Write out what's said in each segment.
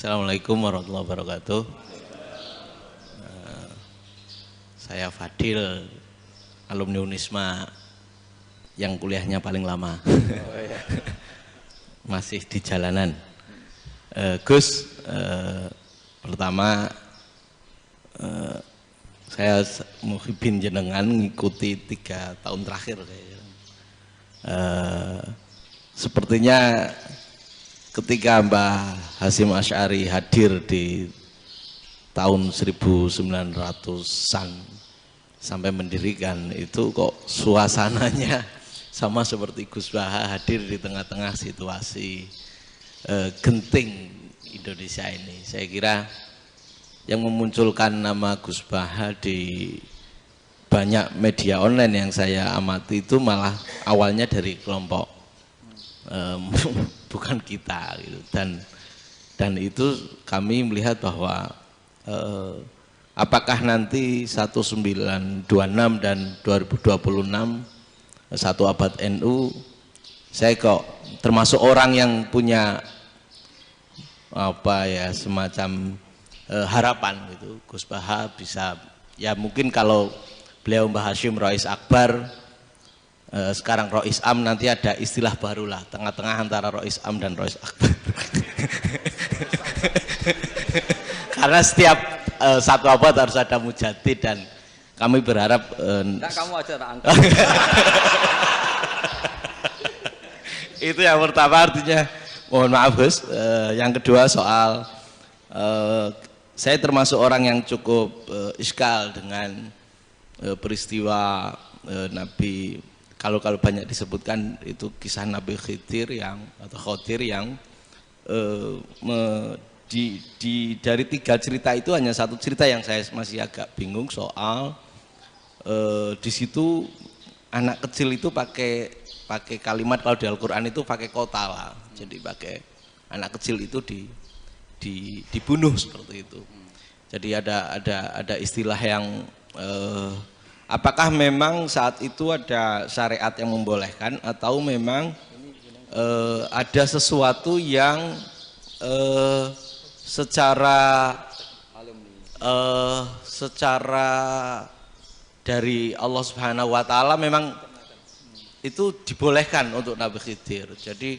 Assalamualaikum warahmatullahi wabarakatuh. Saya Fadil, alumni Unisma yang kuliahnya paling lama. Masih di jalanan. Gus, pertama saya muhibin jenengan ngikuti 3 tahun terakhir kayaknya. Sepertinya ketika Mbah Hasyim Asy'ari hadir di tahun 1900-an sampai mendirikan itu kok suasananya sama seperti Gus Baha hadir di tengah-tengah situasi genting Indonesia ini. Saya kira yang memunculkan nama Gus Baha di banyak media online yang saya amati itu malah awalnya dari kelompok bukan kita gitu. Dan itu kami melihat bahwa apakah nanti 1926 dan 2026 satu abad NU, saya kok termasuk orang yang punya apa ya semacam harapan gitu Gus Baha bisa, ya mungkin kalau beliau Mbah Hasyim Rois Akbar, sekarang Rois Am, nanti ada istilah baru lah tengah-tengah antara Rois Am dan Rois Akbar. Karena setiap satu abad harus ada mujadid dan kami berharap kamu aja tak angkat. Itu yang pertama, artinya mohon maaf Gus. Yang kedua soal saya termasuk orang yang cukup iskal dengan peristiwa Nabi, kalau banyak disebutkan itu kisah Nabi Khidir atau Khodir yang dari 3 cerita itu hanya satu cerita yang saya masih agak bingung soal di situ anak kecil itu pakai kalimat, kalau di Al-Quran itu pakai kota lah, jadi pakai anak kecil itu dibunuh seperti itu. Jadi ada istilah yang apakah memang saat itu ada syariat yang membolehkan atau memang ada sesuatu yang secara dari Allah Subhanahu wa taala memang itu dibolehkan untuk Nabi Khidir. Jadi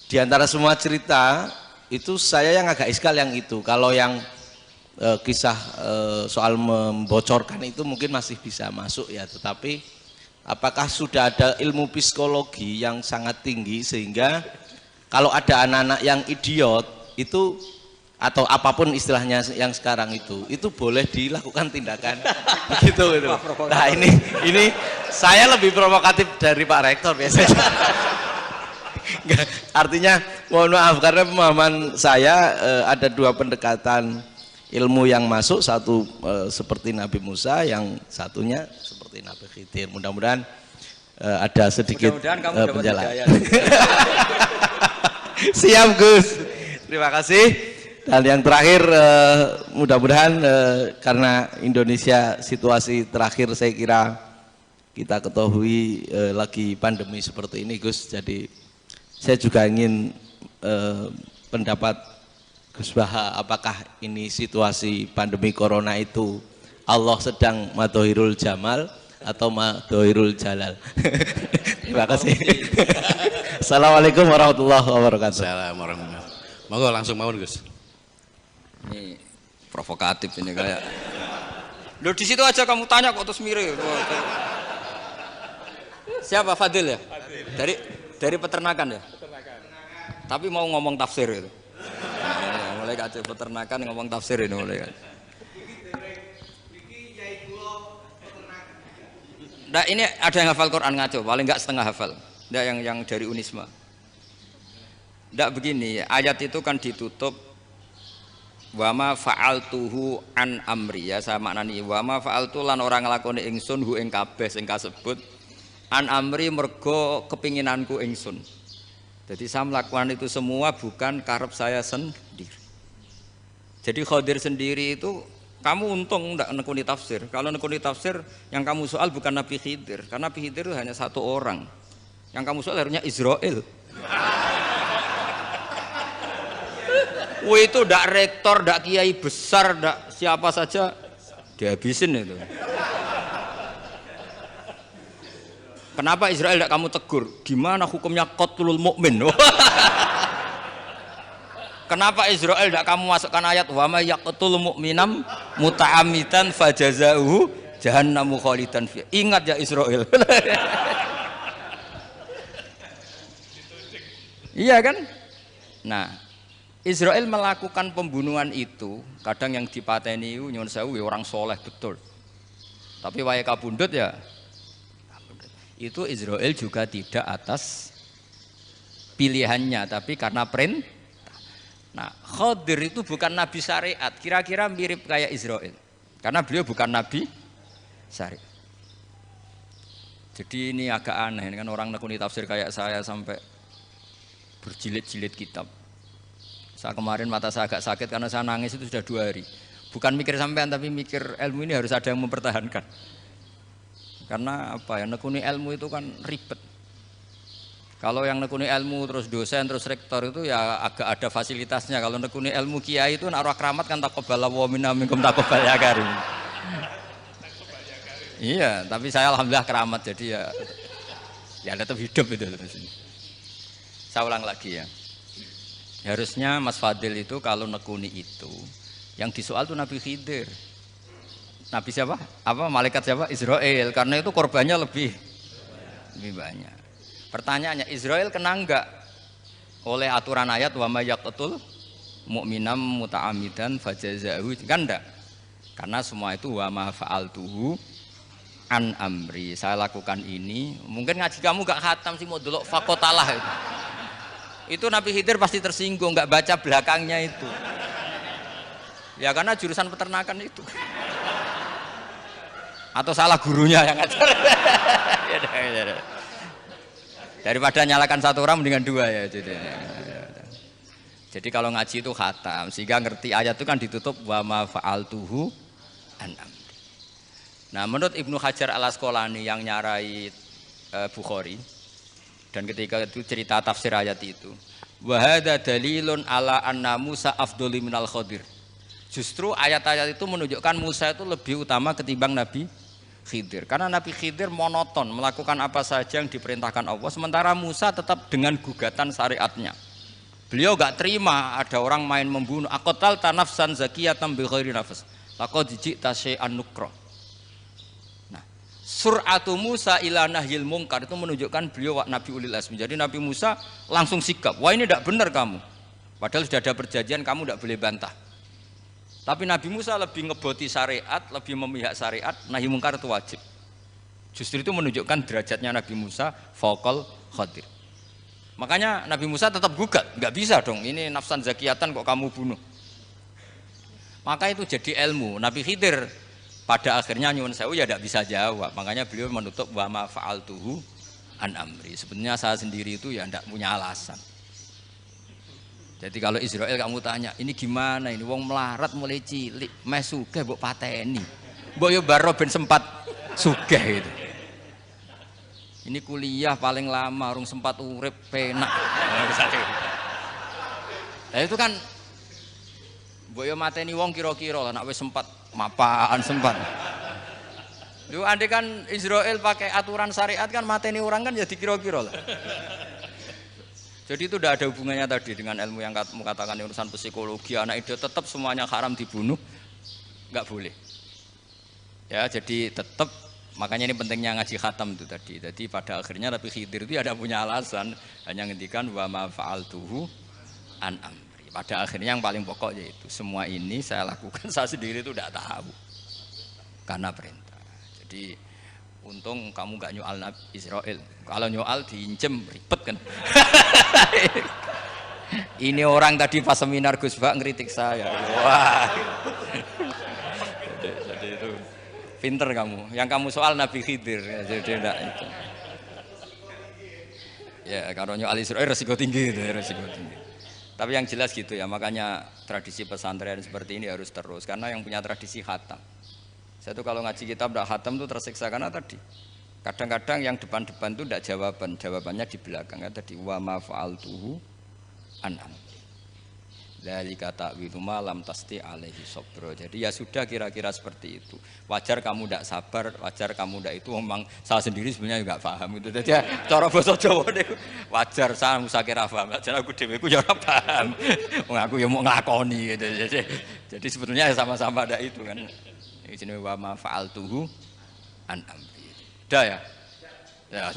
di antara semua cerita itu saya yang agak iskal yang itu. Kalau yang kisah soal membocorkan itu mungkin masih bisa masuk ya, tetapi apakah sudah ada ilmu psikologi yang sangat tinggi sehingga kalau ada anak-anak yang idiot itu atau apapun istilahnya yang sekarang itu boleh dilakukan tindakan begitu gitu. Nah ini saya lebih provokatif dari Pak Rektor biasanya. Artinya mohon maaf karena pemahaman saya ada 2 pendekatan ilmu yang masuk, satu seperti Nabi Musa, yang satunya seperti Nabi Khidir. Mudah-mudahan ada sedikit penjelasan. Siap Gus, terima kasih. Dan yang terakhir mudah-mudahan karena Indonesia situasi terakhir saya kira kita ketahui lagi pandemi seperti ini Gus, jadi saya juga ingin pendapat Gus Baha, apakah ini situasi pandemi corona itu Allah sedang madhohirul jamal atau madhohirul jalal? Terima kasih. Assalamualaikum warahmatullahi wabarakatuh. Assalamualaikum warahmatullahi wabarakatuh. Monggo langsung mawon Gus. Ini provokatif ini kayak. Loh di situ aja kamu tanya kok terus mirip. Siapa Fadil ya? Dari peternakan ya? Tapi mau ngomong tafsir itu. Mulai kacau peternakan ngomong tafsir ini mulai kan. Nah ini ada yang hafal Quran ngaco, paling enggak setengah hafal. Nah yang dari Unisma. Ndak begini, ayat itu kan ditutup wama fa'altuhu an amri, ya saya maknani wama fa'altu lan orang nglakoni ingsun hu ing kabeh sing kasebut an amri mergo kepinginanku ingsun. Jadi saya melakukan itu semua bukan karep saya sendiri. Jadi Khodir sendiri itu kamu untung ndak nekuni tafsir. Kalau nekuni tafsir yang kamu soal bukan Nabi Khidir, karena Nabi Khidir itu hanya 1 orang. Yang kamu soal harusnya Israel. Wih itu ndak rektor, ndak kiai besar, ndak siapa saja dihabisin itu. Kenapa Israel ndak kamu tegur? Gimana hukumnya qatlul mukmin? Kenapa Israel ndak kamu masukkan ayat wa may yaqtul mu'minam muta'ammidan fajazauhu jahannamu khalidan fi. Ingat ya Israel. Iya kan? Nah, Israel melakukan pembunuhan itu, kadang yang dipateni nyuwun sewu orang soleh betul. Tapi wae kabundut ya. Itu Israel juga tidak atas pilihannya, tapi karena perintah. Nah, Khadir itu bukan nabi syariat, kira-kira mirip kayak Israel. Karena beliau bukan nabi syariat. Jadi ini agak aneh, ini kan orang nekuni tafsir kayak saya sampai berjilid-jilid kitab. Saya kemarin mata saya agak sakit karena saya nangis itu sudah 2 hari. Bukan mikir sampean tapi mikir ilmu ini harus ada yang mempertahankan. Karena apa ya, nekuni ilmu itu kan ribet. Kalau yang nekuni ilmu terus dosen terus rektor itu ya agak ada fasilitasnya. Kalau nekuni ilmu kiai itu naruh keramat kan taqabbalallahu minna minkum taqabbal ya karim. Iya, tapi saya alhamdulillah keramat jadi ya tetap hidup itu terus. Saya ulang lagi ya. Harusnya Mas Fadil itu kalau nekuni itu yang disoal tuh Nabi Khidir. Nabi siapa? Apa malaikat siapa? Israel. Karena itu korbannya lebih banyak. Pertanyaannya, Israel kena enggak oleh aturan ayat wa may yaqtul mu'minam muta'ammidan fajazaahu? Kan enggak. Karena semua itu wa ma fa'altuhu an amri. Saya lakukan ini. Mungkin ngaji kamu enggak khatam sih mau delok fakotalah itu. Itu Nabi Khidir pasti tersinggung, enggak baca belakangnya itu. Ya karena jurusan peternakan itu. Atau salah gurunya yang ngajar. Daripada nyalakan 1 orang mendingan 2 ya. Jadi kalau ngaji itu khatam sehingga ngerti ayat itu kan ditutup wa ma fa'altuhu an amri. Nah, menurut Ibnu Hajar Al-Asqalani yang nyarai Bukhari dan ketika itu cerita tafsir ayat itu, wa hadza dalilun ala anna Musa afdhalu minal Khadir. Justru ayat-ayat itu menunjukkan Musa itu lebih utama ketimbang Nabi Khidir. Karena Nabi Khidir monoton melakukan apa saja yang diperintahkan Allah, sementara Musa tetap dengan gugatan syariatnya. Beliau enggak terima ada orang main membunuh. Aqtal tanafsan zakiyatan bi ghairi nafs. Laqad ji'ta syai'an nukra. Nah, sur'atu Musa ila nahyil munkar itu menunjukkan beliau Nabi ulil azmi. Jadi Nabi Musa langsung sikap, wah ini enggak benar kamu. Padahal sudah ada perjanjian kamu enggak boleh bantah. Tapi Nabi Musa lebih ngeboti syariat, lebih memihak syariat, nahi mungkar itu wajib. Justru itu menunjukkan derajatnya Nabi Musa faqal Khadir. Makanya Nabi Musa tetap gugat, nggak bisa dong, ini nafsan zakiyatan kok kamu bunuh. Maka itu jadi ilmu. Nabi Khidir pada akhirnya nyuwun sewu ya tidak bisa jawab. Makanya beliau menutup wa ma fa'altuhu an amri. Sebenarnya saya sendiri itu ya tidak punya alasan. Jadi kalau Israel kamu tanya, ini gimana ini? Wong melarat mulai cilik, meh sugih mbok pateni. Mbok yo baro ben sempat sugih gitu. Ini kuliah paling lama, urung sempat urip penak. Nah itu kan mbok yo mateni wong kira-kira nek wis sempat mapan sempat. Lu andai kan Israel pakai aturan syariat kan mateni orang kan ya dikira-kira lah. Jadi itu tidak ada hubungannya tadi dengan ilmu yang kamu katakan urusan psikologi anak itu tetap semuanya haram dibunuh, nggak boleh. Ya jadi tetap makanya ini pentingnya ngaji khatam itu tadi. Jadi pada akhirnya Nabi Khidir itu ada punya alasan, hanya ngendikan wa ma fa'altuhu an amri. Pada akhirnya yang paling pokok yaitu semua ini saya lakukan saya sendiri itu tidak tahu karena perintah. Jadi untung kamu nggak nyoal Nabi Israel. Kalau nyoal diincem ribet kan. Ini orang tadi pas seminar Gus Bak ngeritik saya. Wah. Jadi itu pinter kamu. Yang kamu soal Nabi Khidir. Jadi enggak itu. Ya kalau nyoal Israel resiko tinggi itu, resiko tinggi. Tapi yang jelas gitu ya, makanya tradisi pesantren seperti ini harus terus karena yang punya tradisi khatam. Saya tuh kalau ngaji kitab tidak khatam tuh tersiksa karena tadi kadang-kadang yang depan-depan tuh tidak jawabannya di belakang ya tadi wa ma fa'altuhu an amri. Dzalika ta'wilu ma lam tasti alaihi sabra. Jadi ya sudah kira-kira seperti itu. Wajar kamu tidak sabar, wajar kamu tidak itu memang saya sendiri sebenarnya juga paham itu. Jadi ya, cara basa Jawa niku wajar saya musakira paham. Jadi aku dhewe ku ya ora paham. Wong aku ya mau nglakoni gitu. Jadi sebetulnya ya sama-sama ada itu kan. Ini jenenge wa ma fa'altuhu an amri. Dah ya. Ya.